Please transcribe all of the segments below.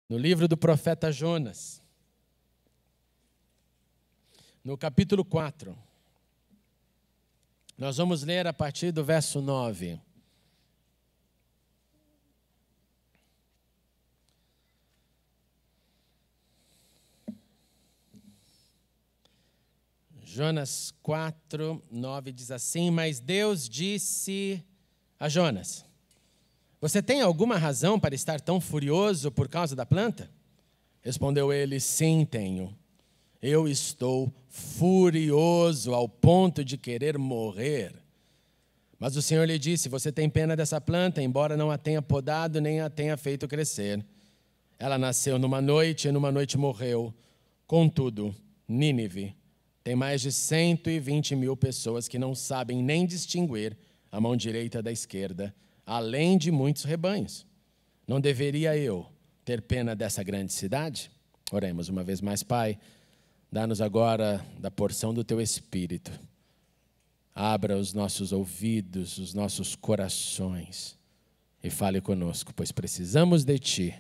no livro do profeta Jonas, no capítulo 4. Nós vamos ler a partir do verso 9. Jonas 4, 9 diz assim: Mas Deus disse a Jonas: Você tem alguma razão para estar tão furioso por causa da planta? Respondeu ele: Sim, tenho. Eu estou furioso ao ponto de querer morrer. Mas o Senhor lhe disse: Você tem pena dessa planta, embora não a tenha podado nem a tenha feito crescer. Ela nasceu numa noite e numa noite morreu. Contudo, Nínive tem mais de 120 mil pessoas que não sabem nem distinguir a mão direita da esquerda, além de muitos rebanhos. Não deveria eu ter pena dessa grande cidade? Oremos uma vez mais, Pai. Dá-nos agora da porção do Teu Espírito. Abra os nossos ouvidos, os nossos corações e fale conosco, pois precisamos de Ti.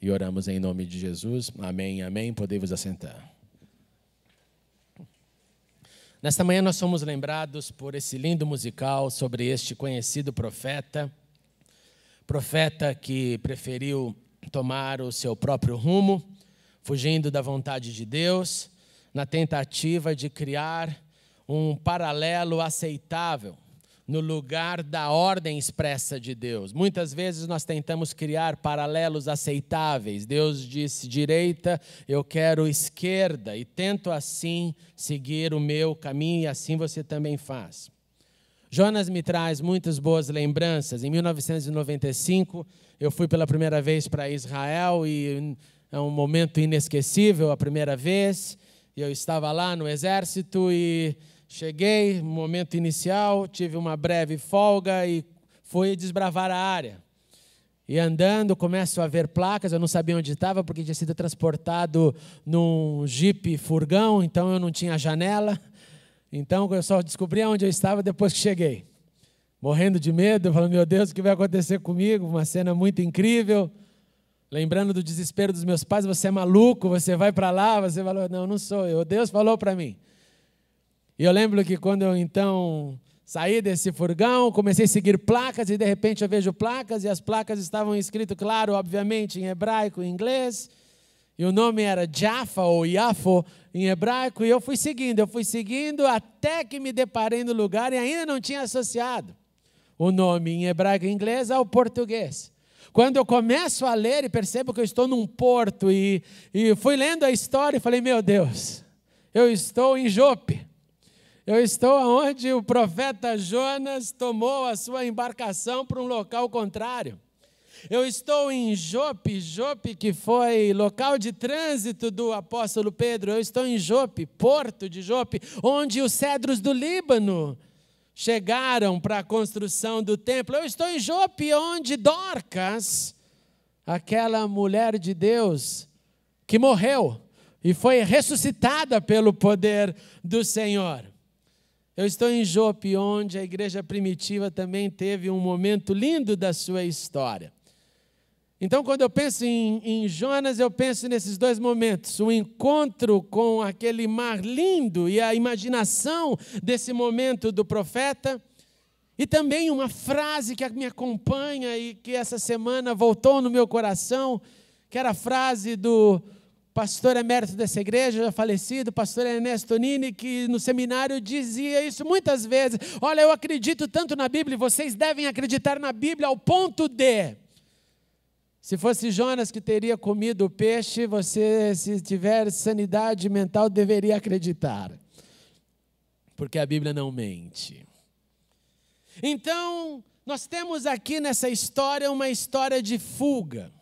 E oramos em nome de Jesus. Amém, amém. Podem-vos assentar. Nesta manhã nós somos lembrados por esse lindo musical sobre este conhecido profeta que preferiu tomar o seu próprio rumo, fugindo da vontade de Deus, na tentativa de criar um paralelo aceitável no lugar da ordem expressa de Deus. Muitas vezes nós tentamos criar paralelos aceitáveis. Deus disse direita, eu quero esquerda, e tento assim seguir o meu caminho, e assim você também faz. Jonas me traz muitas boas lembranças. Em 1995, eu fui pela primeira vez para Israel, e é um momento inesquecível, a primeira vez. Eu estava lá no exército e cheguei, no momento inicial, tive uma breve folga e fui desbravar a área. E andando, começo a ver placas, eu não sabia onde estava, porque tinha sido transportado num jipe furgão, então eu não tinha janela. Então eu só descobri onde eu estava depois que cheguei. Morrendo de medo, falando, meu Deus, o que vai acontecer comigo? Uma cena muito incrível. Lembrando do desespero dos meus pais, você é maluco, você vai para lá, você falou, não sou eu, Deus falou para mim. E eu lembro que quando eu então saí desse furgão, comecei a seguir placas e de repente eu vejo placas e as placas estavam escritas, claro, obviamente, em hebraico e inglês. E o nome era Jaffa ou Iafo em hebraico, e eu fui seguindo até que me deparei no lugar e ainda não tinha associado o nome em hebraico e inglês ao português. Quando eu começo a ler e percebo que eu estou num porto e fui lendo a história e falei, meu Deus, eu estou em Jope. Eu estou onde o profeta Jonas tomou a sua embarcação para um local contrário. Eu estou em Jope que foi local de trânsito do apóstolo Pedro. Eu estou em Jope, porto de Jope, onde os cedros do Líbano chegaram para a construção do templo. Eu estou em Jope, onde Dorcas, aquela mulher de Deus que morreu e foi ressuscitada pelo poder do Senhor. Eu estou em Jope, onde a igreja primitiva também teve um momento lindo da sua história. Então, quando eu penso em Jonas, eu penso nesses dois momentos. O encontro com aquele mar lindo e a imaginação desse momento do profeta. E também uma frase que me acompanha e que essa semana voltou no meu coração, que era a frase do pastor emérito dessa igreja, já falecido, pastor Ernesto Nini, que no seminário dizia isso muitas vezes. Olha, eu acredito tanto na Bíblia, e vocês devem acreditar na Bíblia ao ponto de... Se fosse Jonas que teria comido o peixe, você, se tiver sanidade mental, deveria acreditar. Porque a Bíblia não mente. Então, nós temos aqui nessa história uma história de fuga.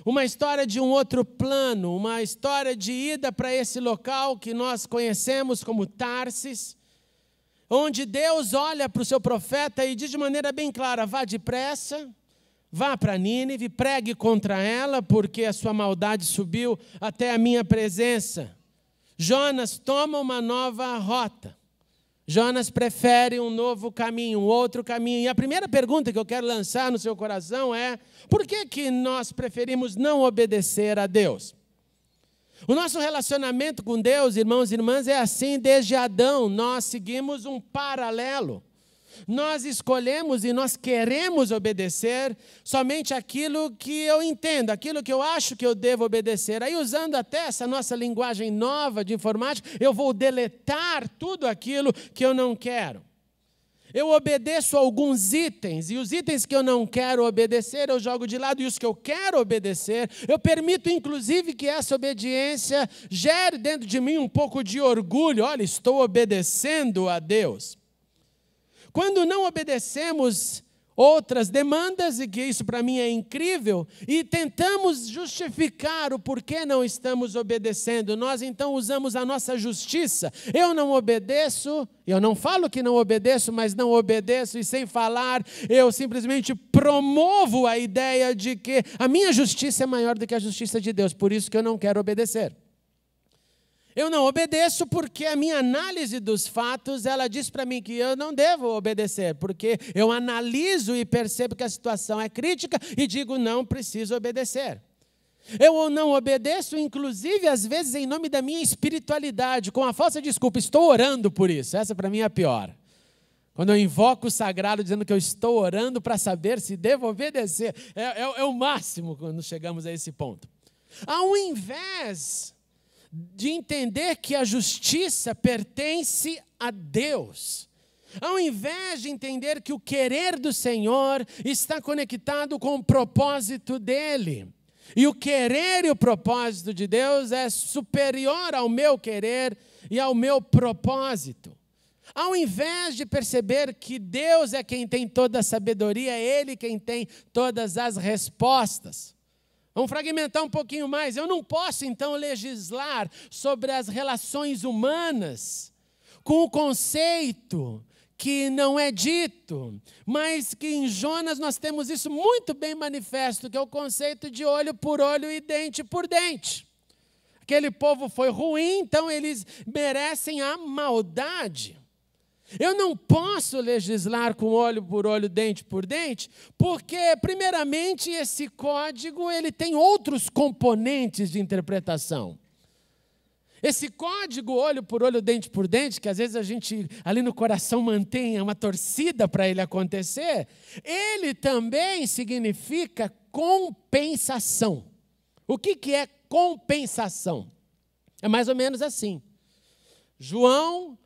Uma história de um outro plano, uma história de ida para esse local que nós conhecemos como Tarsis, onde Deus olha para o seu profeta e diz de maneira bem clara, vá depressa, vá para Nínive, pregue contra ela, porque a sua maldade subiu até a minha presença. Jonas toma uma nova rota. Jonas prefere um novo caminho, um outro caminho. E a primeira pergunta que eu quero lançar no seu coração é: por que nós preferimos não obedecer a Deus? O nosso relacionamento com Deus, irmãos e irmãs, é assim desde Adão. Nós seguimos um paralelo. Nós escolhemos e nós queremos obedecer somente aquilo que eu entendo, aquilo que eu acho que eu devo obedecer. Aí, usando até essa nossa linguagem nova de informática, eu vou deletar tudo aquilo que eu não quero. Eu obedeço a alguns itens, e os itens que eu não quero obedecer, eu jogo de lado, e os que eu quero obedecer, eu permito, inclusive, que essa obediência gere dentro de mim um pouco de orgulho. Olha, estou obedecendo a Deus. Quando não obedecemos outras demandas, e que isso para mim é incrível, e tentamos justificar o porquê não estamos obedecendo, nós então usamos a nossa justiça. Eu não obedeço, eu não falo que não obedeço, mas não obedeço, e sem falar, eu simplesmente promovo a ideia de que a minha justiça é maior do que a justiça de Deus, por isso que eu não quero obedecer. Eu não obedeço porque a minha análise dos fatos, ela diz para mim que eu não devo obedecer, porque eu analiso e percebo que a situação é crítica e digo, não preciso obedecer. Eu não obedeço, inclusive, às vezes, em nome da minha espiritualidade, com a falsa desculpa, estou orando por isso. Essa para mim é a pior. Quando eu invoco o sagrado dizendo que eu estou orando para saber se devo obedecer, é o máximo quando chegamos a esse ponto. Ao invés de entender que a justiça pertence a Deus, ao invés de entender que o querer do Senhor está conectado com o propósito dEle, e o querer e o propósito de Deus é superior ao meu querer e ao meu propósito. Ao invés de perceber que Deus é quem tem toda a sabedoria, é Ele quem tem todas as respostas. Vamos fragmentar um pouquinho mais. Eu não posso, então, legislar sobre as relações humanas com o conceito que não é dito, mas que em Jonas nós temos isso muito bem manifesto, que é o conceito de olho por olho e dente por dente. Aquele povo foi ruim, então eles merecem a maldade. Eu não posso legislar com olho por olho, dente por dente, porque, primeiramente, esse código ele tem outros componentes de interpretação. Esse código, olho por olho, dente por dente, que às vezes a gente ali no coração mantém uma torcida para ele acontecer, ele também significa compensação. O que é compensação? É mais ou menos assim. João,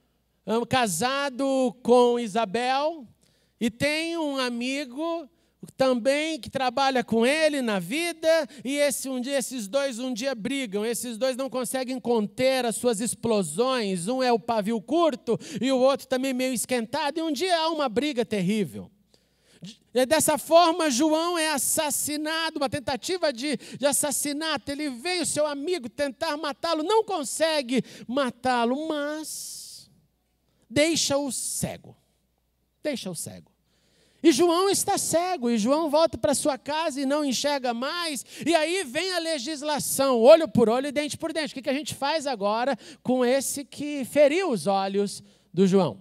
casado com Isabel, e tem um amigo também que trabalha com ele na vida, e esses dois um dia brigam, esses dois não conseguem conter as suas explosões, um é o pavio curto e o outro também meio esquentado, e um dia há uma briga terrível. E dessa forma, João é assassinado, uma tentativa de assassinato, ele vem o seu amigo tentar matá-lo, não consegue matá-lo, mas deixa-o cego. Deixa-o cego. E João está cego, e João volta para sua casa e não enxerga mais, e aí vem a legislação, olho por olho e dente por dente. O que a gente faz agora com esse que feriu os olhos do João?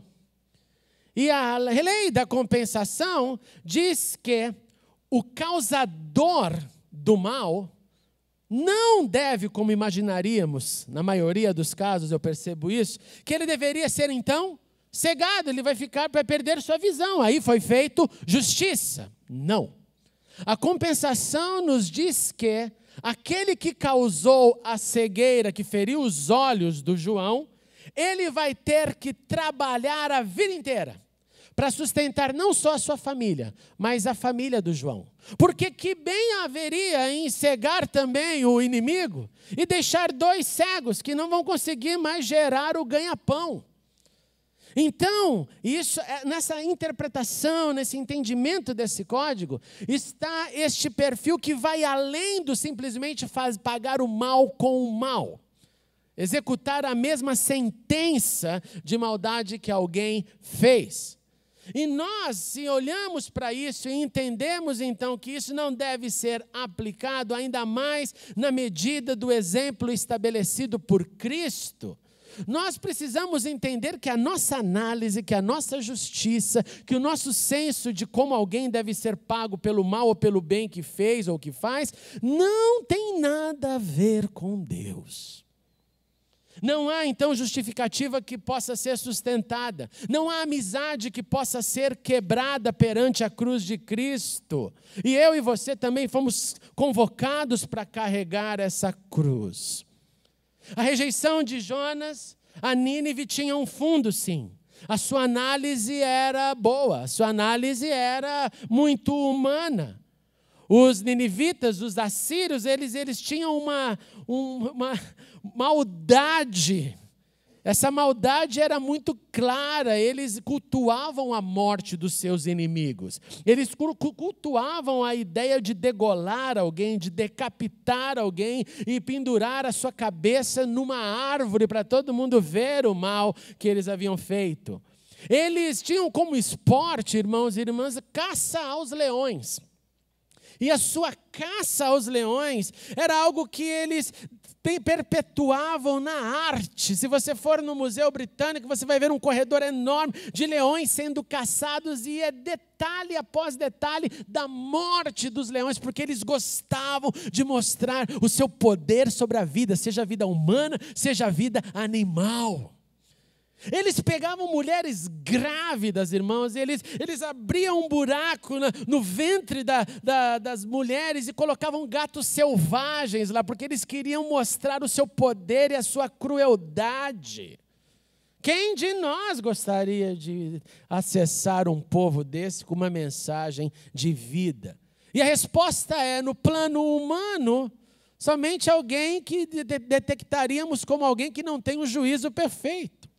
E a lei da compensação diz que o causador do mal não deve, como imaginaríamos, na maioria dos casos eu percebo isso, que ele deveria ser então cegado, ele vai perder sua visão. Aí foi feito justiça. Não. A compensação nos diz que aquele que causou a cegueira, que feriu os olhos do João, ele vai ter que trabalhar a vida inteira para sustentar não só a sua família, mas a família do João. Porque que bem haveria em cegar também o inimigo e deixar dois cegos que não vão conseguir mais gerar o ganha-pão. Então, isso, nessa interpretação, nesse entendimento desse código, está este perfil que vai além do simplesmente pagar o mal com o mal. Executar a mesma sentença de maldade que alguém fez. E nós, se olhamos para isso e entendemos então que isso não deve ser aplicado, ainda mais na medida do exemplo estabelecido por Cristo, Nós precisamos entender que a nossa análise, que a nossa justiça, que o nosso senso de como alguém deve ser pago pelo mal ou pelo bem que fez ou que faz, não tem nada a ver com Deus. Não há, então, justificativa que possa ser sustentada. Não há amizade que possa ser quebrada perante a cruz de Cristo. E eu e você também fomos convocados para carregar essa cruz. A rejeição de Jonas, a Nínive tinha um fundo, sim. A sua análise era boa, a sua análise era muito humana. Os ninivitas, os assírios, eles tinham uma maldade. Essa maldade era muito clara, eles cultuavam a morte dos seus inimigos. Eles cultuavam a ideia de degolar alguém, de decapitar alguém e pendurar a sua cabeça numa árvore para todo mundo ver o mal que eles haviam feito. Eles tinham como esporte, irmãos e irmãs, caça aos leões. E a sua caça aos leões era algo que eles perpetuavam na arte. Se você for no Museu Britânico, você vai ver um corredor enorme de leões sendo caçados e é detalhe após detalhe da morte dos leões, porque eles gostavam de mostrar o seu poder sobre a vida, seja a vida humana, seja a vida animal. Eles pegavam mulheres grávidas, irmãos, eles abriam um buraco no ventre das mulheres e colocavam gatos selvagens lá, porque eles queriam mostrar o seu poder e a sua crueldade. Quem de nós gostaria de acessar um povo desse com uma mensagem de vida? E a resposta é, no plano humano, somente alguém que detectaríamos como alguém que não tem um juízo perfeito.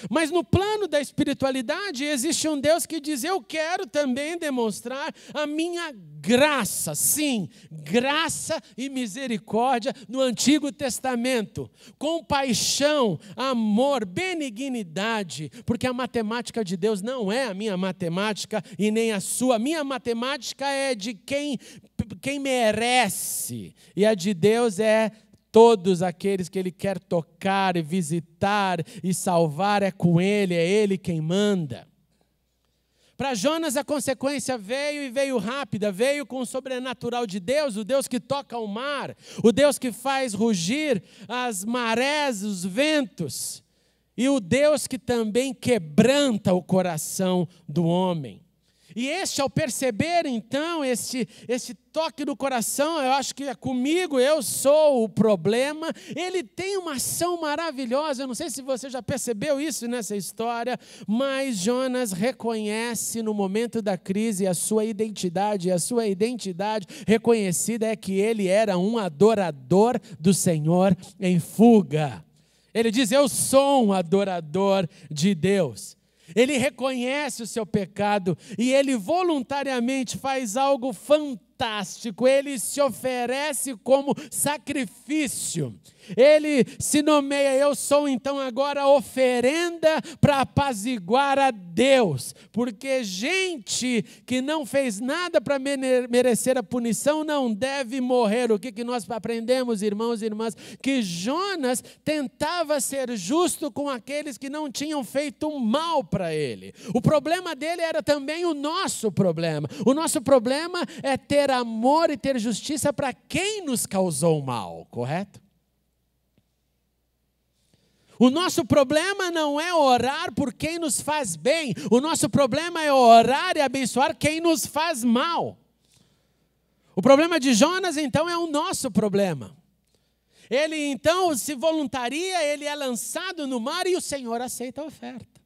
Mas no plano da espiritualidade existe um Deus que diz, eu quero também demonstrar a minha graça, sim, graça e misericórdia no Antigo Testamento, compaixão, amor, benignidade, porque a matemática de Deus não é a minha matemática e nem a sua, minha matemática é de quem merece, e a de Deus é todos aqueles que Ele quer tocar e visitar e salvar, é com Ele, é Ele quem manda. Para Jonas a consequência veio e veio rápida, veio com o sobrenatural de Deus, o Deus que toca o mar, o Deus que faz rugir as marés, os ventos, e o Deus que também quebranta o coração do homem. E ao perceber então esse toque no coração, eu acho que é comigo, eu sou o problema, ele tem uma ação maravilhosa. Eu não sei se você já percebeu isso nessa história, mas Jonas reconhece no momento da crise a sua identidade, e a sua identidade reconhecida é que ele era um adorador do Senhor em fuga. Ele diz, eu sou um adorador de Deus. Ele reconhece o seu pecado e ele voluntariamente faz algo fantástico. Ele se oferece como sacrifício. Ele se nomeia, eu sou então agora oferenda para apaziguar a Deus. Porque gente que não fez nada para merecer a punição não deve morrer. O que nós aprendemos, irmãos e irmãs? Que Jonas tentava ser justo com aqueles que não tinham feito mal para ele. O problema dele era também o nosso problema. O nosso problema é ter amor e ter justiça para quem nos causou mal, correto? O nosso problema não é orar por quem nos faz bem. O nosso problema é orar e abençoar quem nos faz mal. O problema de Jonas, então, é o nosso problema. Ele, então, se voluntaria, ele é lançado no mar e o Senhor aceita a oferta.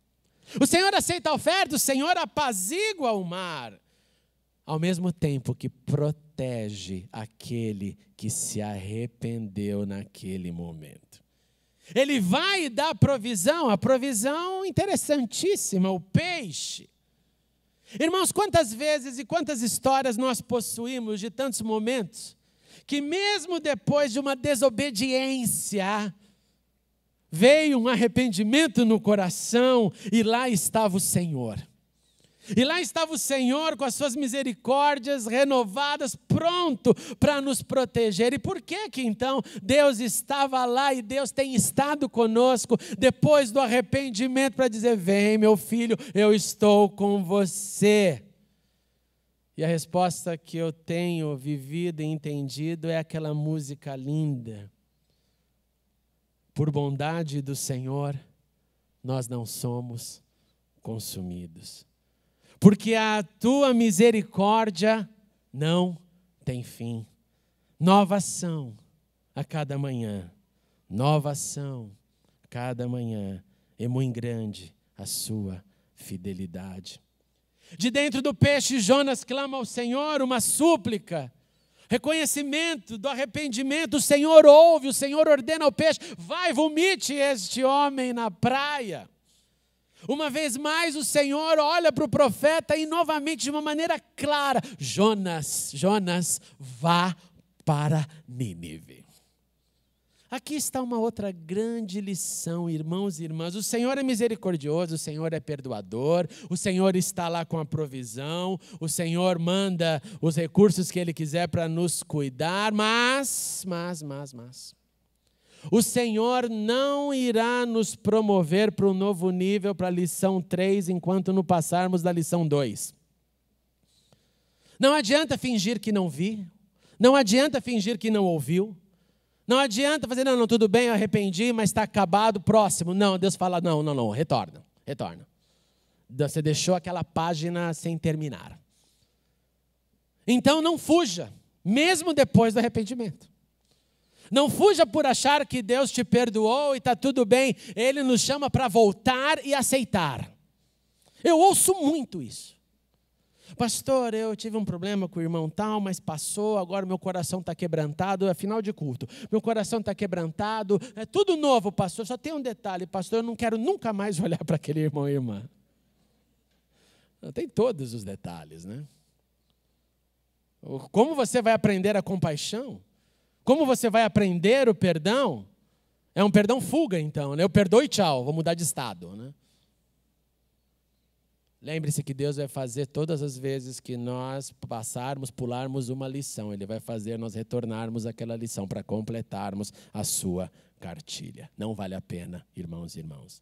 O Senhor aceita a oferta, o Senhor apazigua o mar. Ao mesmo tempo que protege aquele que se arrependeu naquele momento. Ele vai dar provisão, a provisão interessantíssima, o peixe. Irmãos, quantas vezes e quantas histórias nós possuímos de tantos momentos, que mesmo depois de uma desobediência, veio um arrependimento no coração e lá estava o Senhor. E lá estava o Senhor com as suas misericórdias renovadas, pronto para nos proteger. E por que então Deus estava lá e Deus tem estado conosco depois do arrependimento para dizer: vem meu filho, eu estou com você? E a resposta que eu tenho vivido e entendido é aquela música linda: por bondade do Senhor, nós não somos consumidos. Porque a tua misericórdia não tem fim. Nova ação a cada manhã. Nova ação a cada manhã. É muito grande a sua fidelidade. De dentro do peixe, Jonas clama ao Senhor uma súplica. Reconhecimento do arrependimento. O Senhor ouve, o Senhor ordena ao peixe: vai, vomite este homem na praia. Uma vez mais o Senhor olha para o profeta e novamente de uma maneira clara: Jonas, vá para Nínive. Aqui está uma outra grande lição, irmãos e irmãs. O Senhor é misericordioso, o Senhor é perdoador, o Senhor está lá com a provisão, o Senhor manda os recursos que Ele quiser para nos cuidar, mas o Senhor não irá nos promover para um novo nível, para a lição 3, enquanto não passarmos da lição 2. Não adianta fingir que não vi, não adianta fingir que não ouviu, não adianta fazer: não, tudo bem, eu arrependi, mas está acabado, próximo. Não, Deus fala: não, retorna. Você deixou aquela página sem terminar. Então não fuja, mesmo depois do arrependimento. Não fuja por achar que Deus te perdoou e está tudo bem. Ele nos chama para voltar e aceitar. Eu ouço muito isso. Pastor, eu tive um problema com o irmão tal, mas passou, agora meu coração está quebrantado, é final de culto. Meu coração está quebrantado, é tudo novo, pastor. Só tem um detalhe, pastor, eu não quero nunca mais olhar para aquele irmão e irmã. Não, tem todos os detalhes, né? Como você vai aprender a compaixão? Como você vai aprender o perdão? É um perdão fuga, então, né? Eu perdoo e tchau, vou mudar de estado, né? Lembre-se que Deus vai fazer todas as vezes que nós pularmos uma lição. Ele vai fazer nós retornarmos àquela lição para completarmos a sua cartilha. Não vale a pena, irmãos e irmãs.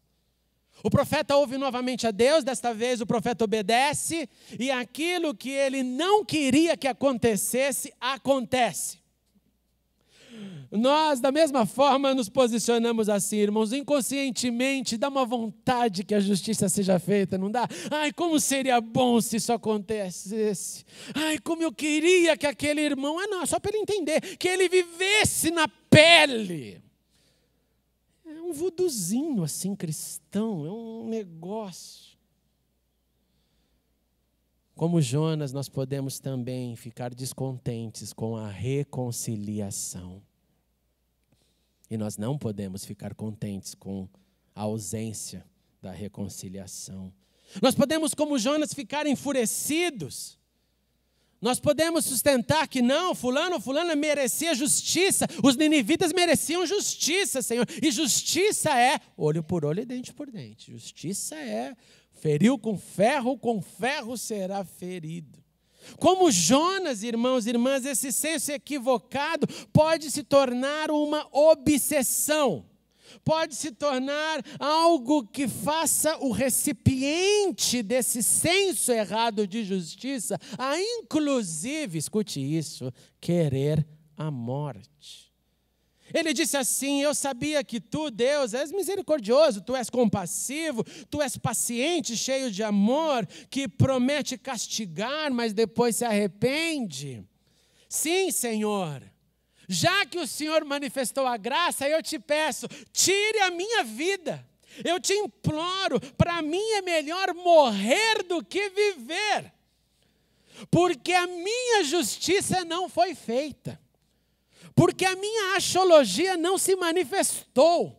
O profeta ouve novamente a Deus, desta vez o profeta obedece, e aquilo que ele não queria que acontecesse, acontece. Nós, da mesma forma, nos posicionamos assim, irmãos, inconscientemente, dá uma vontade que a justiça seja feita, não dá? Ai, como seria bom se isso acontecesse. Ai, como eu queria que aquele irmão, só para ele entender, que ele vivesse na pele. É um vuduzinho assim, cristão, é um negócio. Como Jonas, nós podemos também ficar descontentes com a reconciliação. E nós não podemos ficar contentes com a ausência da reconciliação. Nós podemos, como Jonas, ficar enfurecidos. Nós podemos sustentar que não, fulano merecia justiça. Os ninivitas mereciam justiça, Senhor. E justiça é olho por olho e dente por dente. Justiça é feriu com ferro será ferido. Como Jonas, irmãos e irmãs, esse senso equivocado pode se tornar uma obsessão. Pode se tornar algo que faça o recipiente desse senso errado de justiça a, inclusive, escute isso, querer a morte. Ele disse assim: eu sabia que tu, Deus, és misericordioso, tu és compassivo, tu és paciente, cheio de amor, que promete castigar, mas depois se arrepende. Sim, Senhor, já que o Senhor manifestou a graça, eu te peço, tire a minha vida. Eu te imploro, para mim é melhor morrer do que viver, porque a minha justiça não foi feita. Porque a minha axiologia não se manifestou.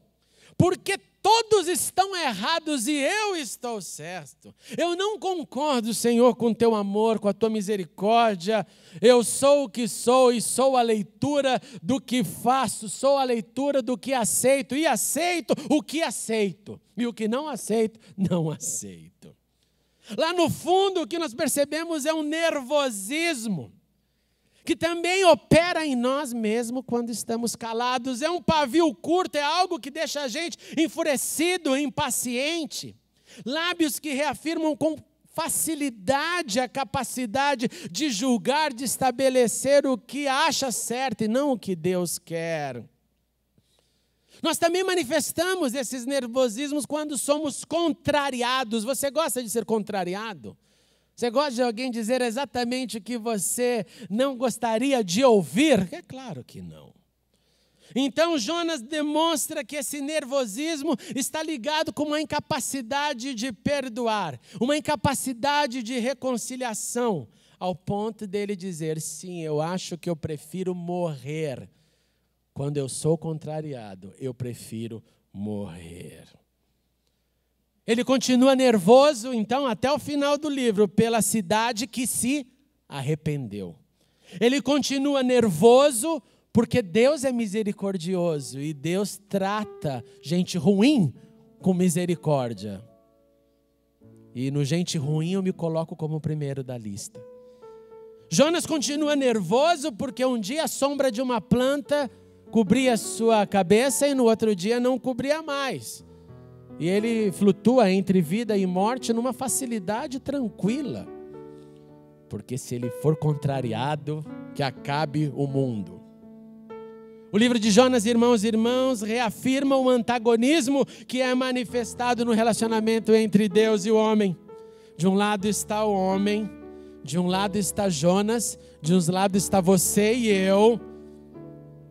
Porque todos estão errados e eu estou certo. Eu não concordo, Senhor, com o teu amor, com a tua misericórdia. Eu sou o que sou e sou a leitura do que faço. Sou a leitura do que aceito e aceito o que aceito. E o que não aceito, não aceito. Lá no fundo, o que nós percebemos é um nervosismo, que também opera em nós mesmos quando estamos calados. É um pavio curto, é algo que deixa a gente enfurecido, impaciente. Lábios que reafirmam com facilidade a capacidade de julgar, de estabelecer o que acha certo e não o que Deus quer. Nós também manifestamos esses nervosismos quando somos contrariados. Você gosta de ser contrariado? Você gosta de alguém dizer exatamente o que você não gostaria de ouvir? É claro que não. Então Jonas demonstra que esse nervosismo está ligado com uma incapacidade de perdoar, uma incapacidade de reconciliação, ao ponto dele dizer, sim, eu acho que eu prefiro morrer. Quando eu sou contrariado, eu prefiro morrer. Ele continua nervoso, então, até o final do livro, pela cidade que se arrependeu. Ele continua nervoso porque Deus é misericordioso e Deus trata gente ruim com misericórdia. E no gente ruim eu me coloco como o primeiro da lista. Jonas continua nervoso porque um dia a sombra de uma planta cobria sua cabeça e no outro dia não cobria mais. E ele flutua entre vida e morte numa facilidade tranquila. Porque se ele for contrariado, que acabe o mundo. O livro de Jonas, irmãos e irmãs, reafirma o antagonismo que é manifestado no relacionamento entre Deus e o homem. De um lado está o homem, de um lado está Jonas, de um lado está você e eu,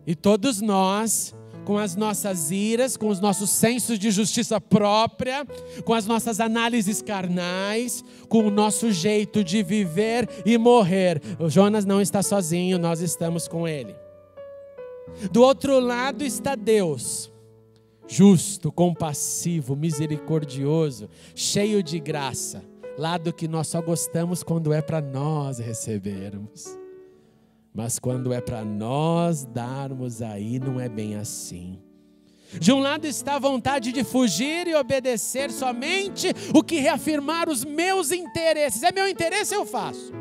e todos nós, com as nossas iras, com os nossos sensos de justiça própria, com as nossas análises carnais, com o nosso jeito de viver e morrer. O Jonas não está sozinho, nós estamos com ele. Do outro lado está Deus, justo, compassivo, misericordioso, cheio de graça. Lado que nós só gostamos quando é para nós recebermos. Mas quando é para nós darmos, aí não é bem assim. De um lado está a vontade de fugir e obedecer somente o que reafirmar os meus interesses. É meu interesse, eu faço.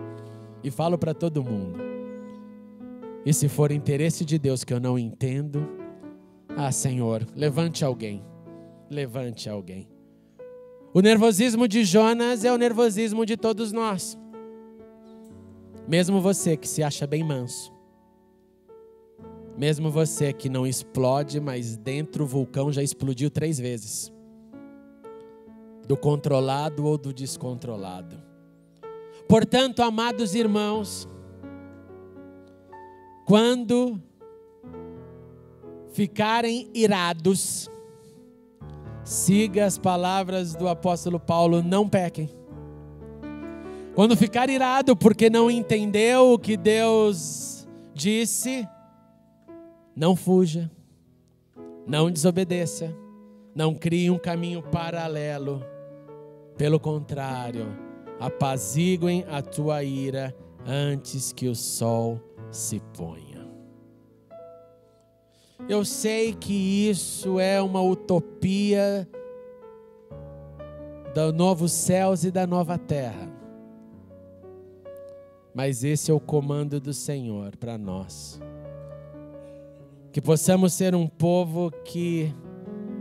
E falo para todo mundo. E se for interesse de Deus que eu não entendo, Senhor, levante alguém. Levante alguém. O nervosismo de Jonas é o nervosismo de todos nós. Mesmo você que se acha bem manso. Mesmo você que não explode, mas dentro o vulcão já explodiu 3 vezes. Do controlado ou do descontrolado. Portanto, amados irmãos, quando ficarem irados, siga as palavras do apóstolo Paulo, não pequem. Quando ficar irado porque não entendeu o que Deus disse, não fuja, não desobedeça, não crie um caminho paralelo. Pelo contrário, apaziguem a tua ira antes que o sol se ponha. Eu sei que isso é uma utopia dos novos céus e da nova terra. Mas esse é o comando do Senhor para nós. Que possamos ser um povo que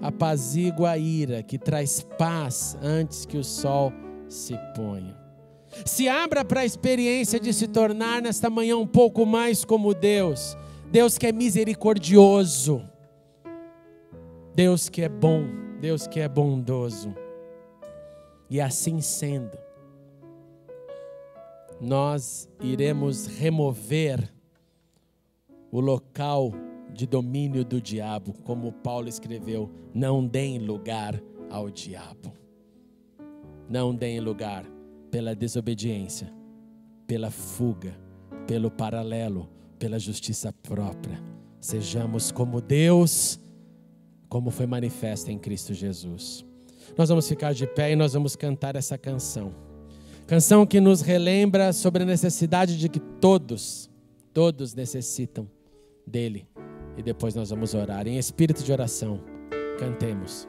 apazigua a ira, que traz paz antes que o sol se ponha. Se abra para a experiência de se tornar nesta manhã um pouco mais como Deus. Deus que é misericordioso. Deus que é bom. Deus que é bondoso. E assim sendo, nós iremos remover o local de domínio do diabo, como Paulo escreveu, não deem lugar ao diabo. Não deem lugar pela desobediência, pela fuga, pelo paralelo, pela justiça própria. Sejamos como Deus, como foi manifesto em Cristo Jesus. Nós vamos ficar de pé e nós vamos cantar essa canção. Canção que nos relembra sobre a necessidade de que todos necessitam dele. E depois nós vamos orar em espírito de oração. Cantemos.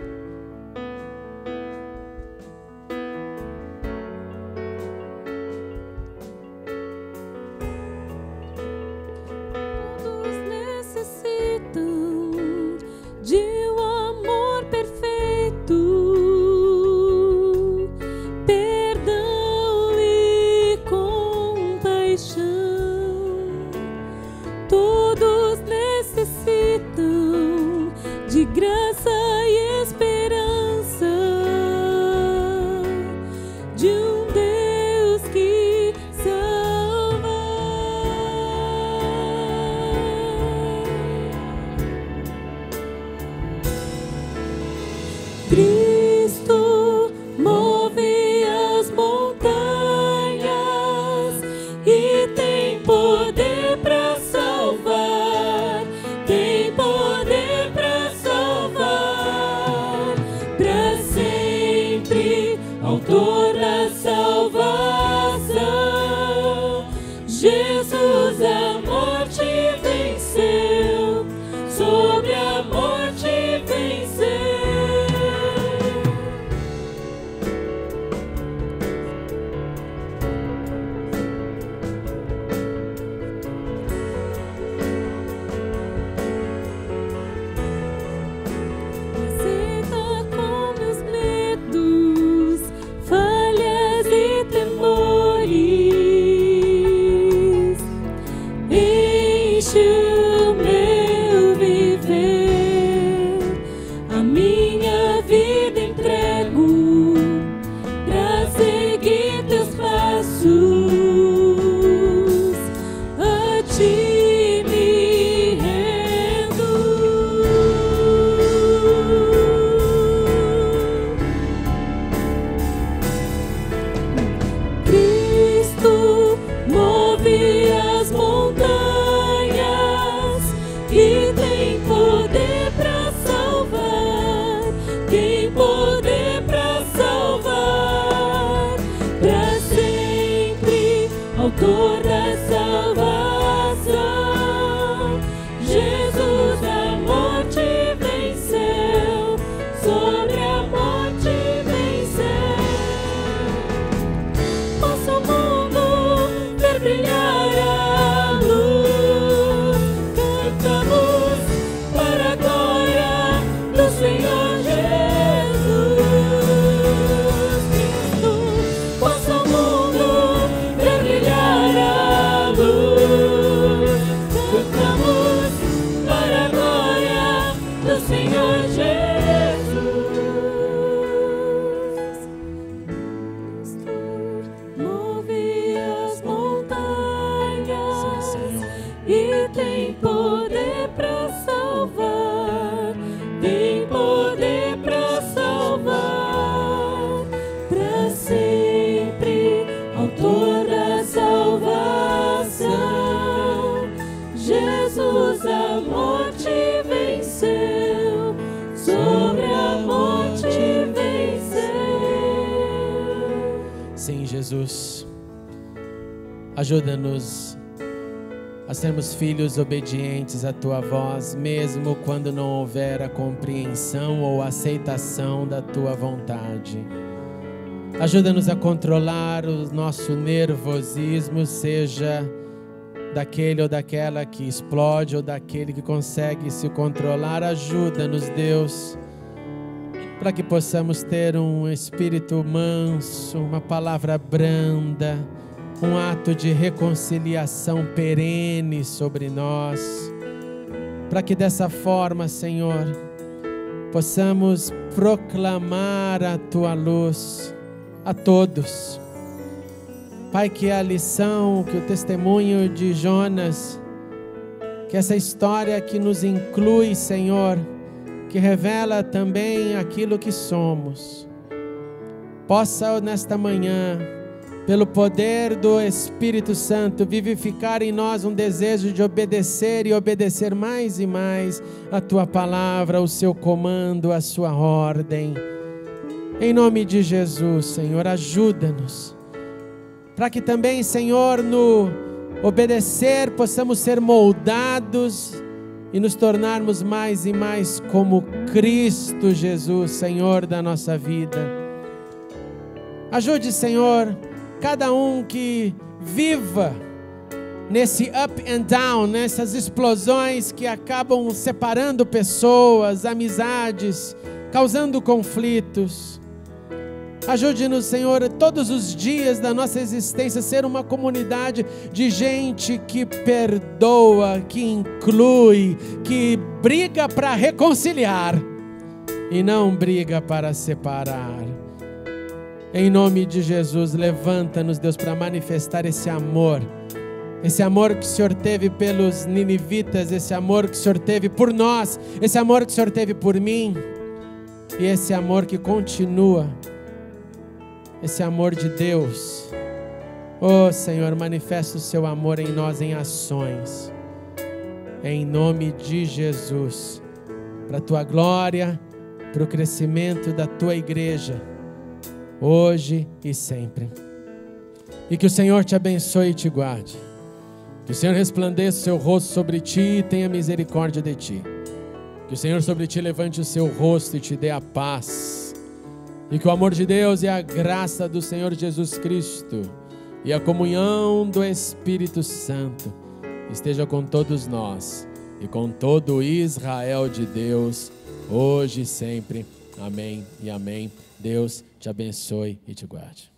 de graça e esperança, de um Deus que salva. Cristo move as montanhas e tem poder para salvar, tem poder para salvar, para sempre, autor da salvação. Jesus a morte venceu, sobre a morte venceu. Aceita com meus medos, falhas e temores, enche o meu viver, a minha vida entrego pra seguir teus passos, a ti me rendo. Cristo move as montanhas e tem poder para salvar, tem poder para salvar, para sempre, autor da salvação. Jesus a morte venceu, sobre a morte venceu. Possa o mundo ver brilhar a luz, cantamos para a glória do Senhor Jesus Cristo. Possa o mundo ver brilhar a luz, cantamos para a glória do Senhor Jesus. Move as montanhas e tem poder para salvar, tem poder para salvar, para sempre, autor da salvação. Jesus a morte venceu, sobre a morte venceu. Sim, Jesus, ajuda-nos a sermos filhos obedientes à Tua voz, mesmo quando não houver a compreensão ou aceitação da Tua vontade. Ajuda-nos a controlar o nosso nervosismo, seja daquele ou daquela que explode ou daquele que consegue se controlar. Ajuda-nos, Deus, para que possamos ter um espírito manso, uma palavra branda, um ato de reconciliação perene sobre nós, para que dessa forma, Senhor, possamos proclamar a Tua luz a todos. Pai, que a lição, que o testemunho de Jonas, que essa história que nos inclui, Senhor, que revela também aquilo que somos, possa nesta manhã, pelo poder do Espírito Santo, vivificar em nós um desejo de obedecer e obedecer mais e mais a Tua palavra, o Seu comando, a Sua ordem. Em nome de Jesus, Senhor, ajuda-nos, para que também, Senhor, no obedecer possamos ser moldados e nos tornarmos mais e mais como Cristo Jesus, Senhor da nossa vida. Ajude, Senhor, cada um que viva nesse up and down, nessas explosões que acabam separando pessoas, amizades, causando conflitos. Ajude-nos, Senhor, todos os dias da nossa existência, ser uma comunidade de gente que perdoa, que inclui, que briga para reconciliar e não briga para separar. Em nome de Jesus, levanta-nos, Deus, para manifestar esse amor que o Senhor teve pelos ninivitas, esse amor que o Senhor teve por nós, esse amor que o Senhor teve por mim, e esse amor que continua, esse amor de Deus. Oh Senhor, manifesta o seu amor em nós em ações, em nome de Jesus, para a tua glória, para o crescimento da tua igreja, hoje e sempre. E que o Senhor te abençoe e te guarde, que o Senhor resplandeça o seu rosto sobre ti e tenha misericórdia de ti, que o Senhor sobre ti levante o seu rosto e te dê a paz, e que o amor de Deus e a graça do Senhor Jesus Cristo e a comunhão do Espírito Santo esteja com todos nós e com todo o Israel de Deus, hoje e sempre. Amém e amém. Deus te abençoe e te guarde.